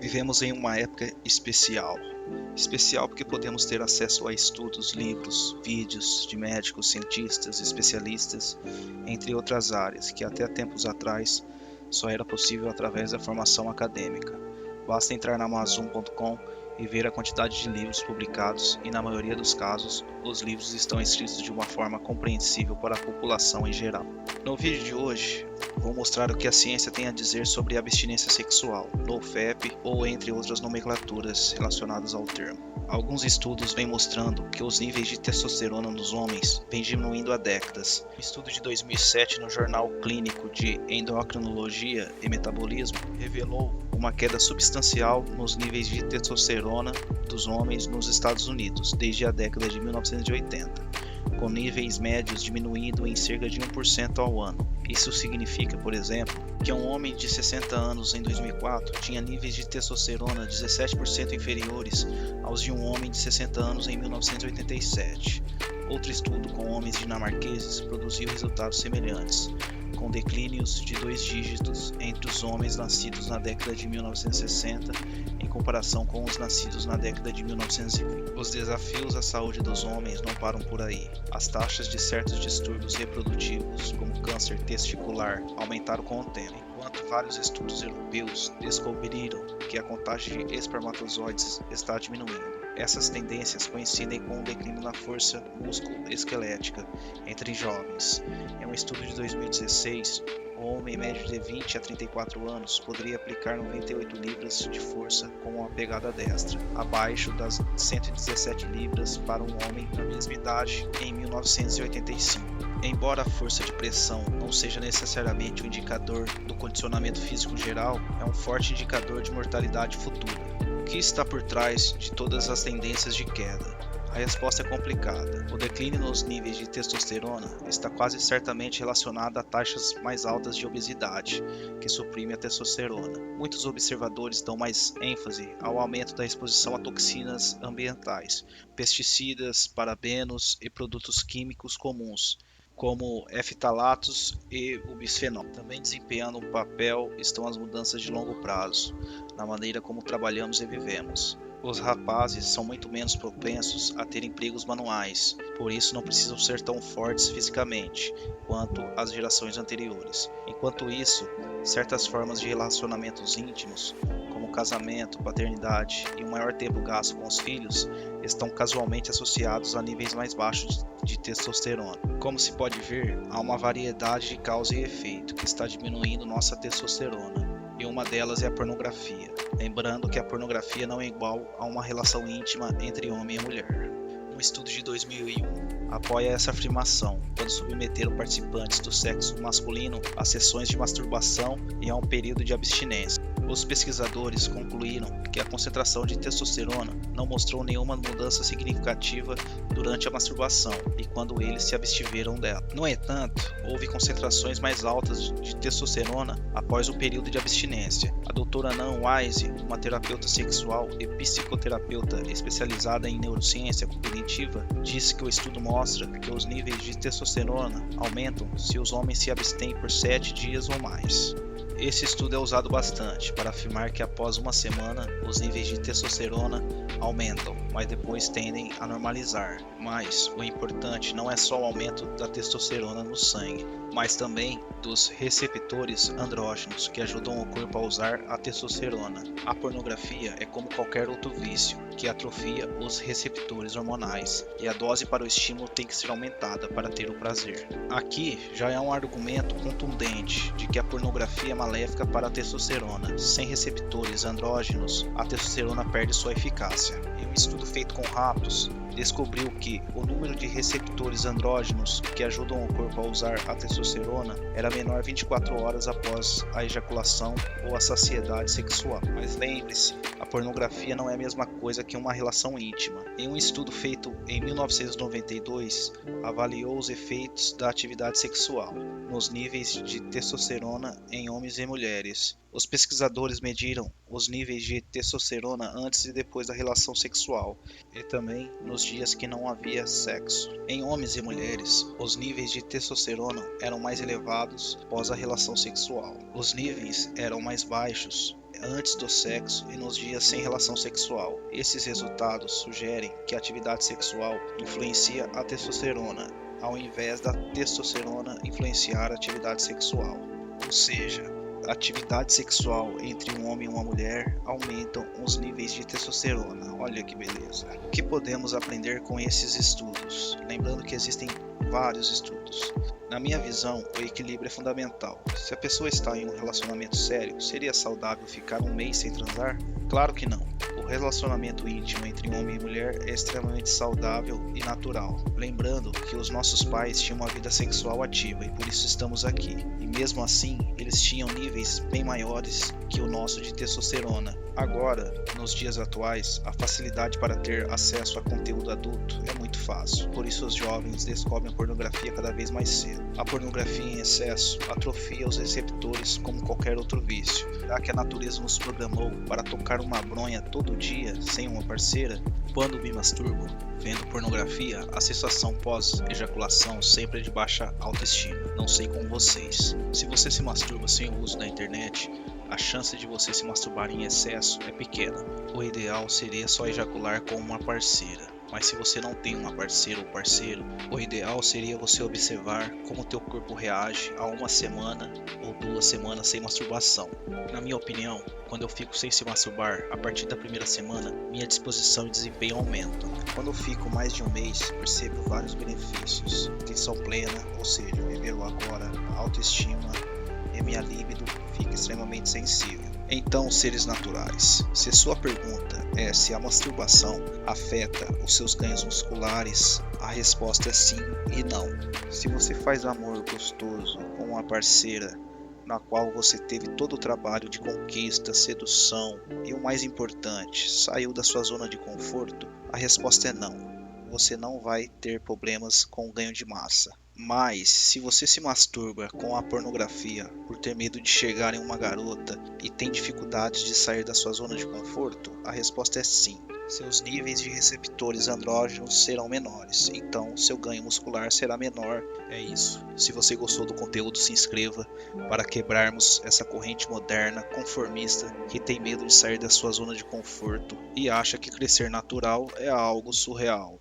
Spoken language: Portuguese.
Vivemos em uma época especial. Especial porque podemos ter acesso a estudos, livros, vídeos de médicos, cientistas, especialistas, entre outras áreas, que até tempos atrás só era possível através da formação acadêmica. Basta entrar na Amazon.com e ver a quantidade de livros publicados e, na maioria dos casos, os livros estão escritos de uma forma compreensível para a população em geral. No vídeo de hoje, vou mostrar o que a ciência tem a dizer sobre abstinência sexual, NoFap ou entre outras nomenclaturas relacionadas ao termo. Alguns estudos vêm mostrando que os níveis de testosterona nos homens vêm diminuindo há décadas. Um estudo de 2007 no Jornal Clínico de Endocrinologia e Metabolismo revelou uma queda substancial nos níveis de testosterona dos homens nos Estados Unidos desde a década de 1980, com níveis médios diminuindo em cerca de 1% ao ano. Isso significa, por exemplo, que um homem de 60 anos em 2004 tinha níveis de testosterona 17% inferiores aos de um homem de 60 anos em 1987. Outro estudo com homens dinamarqueses produziu resultados semelhantes, com declínios de 2 dígitos entre os homens nascidos na década de 1960 em comparação com os nascidos na década de 1920. Os desafios à saúde dos homens não param por aí. As taxas de certos distúrbios reprodutivos, como câncer testicular, aumentaram com o tempo, enquanto vários estudos europeus descobriram que a contagem de espermatozoides está diminuindo. Essas tendências coincidem com um declínio na força músculo-esquelética entre jovens. Em um estudo de 2016, um homem médio de 20 a 34 anos poderia aplicar 98 libras de força com uma pegada destra, abaixo das 117 libras para um homem da mesma idade em 1985. Embora a força de pressão não seja necessariamente um indicador do condicionamento físico geral, é um forte indicador de mortalidade futura. O que está por trás de todas as tendências de queda? A resposta é complicada. O declínio nos níveis de testosterona está quase certamente relacionado a taxas mais altas de obesidade, que suprime a testosterona. Muitos observadores dão mais ênfase ao aumento da exposição a toxinas ambientais, pesticidas, parabenos e produtos químicos comuns, como ftalatos e o bisfenol. Também desempenhando um papel estão as mudanças de longo prazo, na maneira como trabalhamos e vivemos. Os rapazes são muito menos propensos a ter empregos manuais, por isso não precisam ser tão fortes fisicamente quanto as gerações anteriores. Enquanto isso, certas formas de relacionamentos íntimos, como casamento, paternidade e um maior tempo gasto com os filhos, estão casualmente associados a níveis mais baixos de testosterona. Como se pode ver, há uma variedade de causa e efeito que está diminuindo nossa testosterona, e uma delas é a pornografia. Lembrando que a pornografia não é igual a uma relação íntima entre homem e mulher. Um estudo de 2001 apoia essa afirmação, quando submeteram participantes do sexo masculino a sessões de masturbação e a um período de abstinência. Os pesquisadores concluíram que a concentração de testosterona não mostrou nenhuma mudança significativa durante a masturbação e quando eles se abstiveram dela. No entanto, houve concentrações mais altas de testosterona após o período de abstinência. A doutora Nan Wise, uma terapeuta sexual e psicoterapeuta especializada em neurociência cognitiva, disse que o estudo mostra que os níveis de testosterona aumentam se os homens se abstêm por 7 dias ou mais. Esse estudo é usado bastante para afirmar que após uma semana os níveis de testosterona aumentam, mas depois tendem a normalizar. Mas o importante não é só o aumento da testosterona no sangue, mas também dos receptores andrógenos que ajudam o corpo a usar a testosterona. A pornografia é como qualquer outro vício, que atrofia os receptores hormonais, e a dose para o estímulo tem que ser aumentada para ter o prazer. Aqui já é um argumento contundente de que a pornografia é maléfica para a testosterona. Sem receptores andrógenos, a testosterona perde sua eficácia. Em um estudo feito com ratos, descobriu que o número de receptores andrógenos que ajudam o corpo a usar a testosterona era menor 24 horas após a ejaculação ou a saciedade sexual. Mas lembre-se, a pornografia não é a mesma coisa que uma relação íntima. Em um estudo feito em 1992, avaliou os efeitos da atividade sexual nos níveis de testosterona em homens e mulheres. Os pesquisadores mediram os níveis de testosterona antes e depois da relação sexual e também nos dias que não havia sexo. Em homens e mulheres, os níveis de testosterona eram mais elevados após a relação sexual. Os níveis eram mais baixos antes do sexo e nos dias sem relação sexual. Esses resultados sugerem que a atividade sexual influencia a testosterona, ao invés da testosterona influenciar a atividade sexual. Ou seja, a atividade sexual entre um homem e uma mulher aumentam os níveis de testosterona. Olha que beleza. O que podemos aprender com esses estudos? Lembrando que existem vários estudos. Na minha visão, o equilíbrio é fundamental. Se a pessoa está em um relacionamento sério, seria saudável ficar um mês sem transar? Claro que não. O relacionamento íntimo entre homem e mulher é extremamente saudável e natural. Lembrando que os nossos pais tinham uma vida sexual ativa e por isso estamos aqui. E mesmo assim, eles tinham níveis bem maiores que o nosso de testosterona. Agora, nos dias atuais, a facilidade para ter acesso a conteúdo adulto é muito fácil. Por isso os jovens descobrem a pornografia cada vez mais cedo. A pornografia em excesso atrofia os receptores como qualquer outro vício. Já que a natureza nos programou para tocar uma bronha todo dia sem uma parceira, quando me masturbo vendo pornografia, a sensação pós-ejaculação sempre é de baixa autoestima. Não sei com vocês. Se você se masturba sem o uso da internet, a chance de você se masturbar em excesso é pequena. O ideal seria só ejacular com uma parceira. Mas se você não tem uma parceira ou parceiro, o ideal seria você observar como teu corpo reage a uma semana ou 2 semanas sem masturbação. Na minha opinião, quando eu fico sem se masturbar, a partir da primeira semana, minha disposição e desempenho aumentam. Quando eu fico mais de um mês, percebo vários benefícios. Atenção plena, ou seja, viver o agora, autoestima e minha libido fica extremamente sensível. Então, seres naturais, se sua pergunta é se a masturbação afeta os seus ganhos musculares, a resposta é sim e não. Se você faz amor gostoso com uma parceira na qual você teve todo o trabalho de conquista, sedução e o mais importante, saiu da sua zona de conforto, a resposta é não. Você não vai ter problemas com o ganho de massa. Mas, se você se masturba com a pornografia por ter medo de chegar em uma garota e tem dificuldades de sair da sua zona de conforto, a resposta é sim. Seus níveis de receptores andrógenos serão menores, então seu ganho muscular será menor. É isso. Se você gostou do conteúdo, se inscreva para quebrarmos essa corrente moderna, conformista, que tem medo de sair da sua zona de conforto e acha que crescer natural é algo surreal.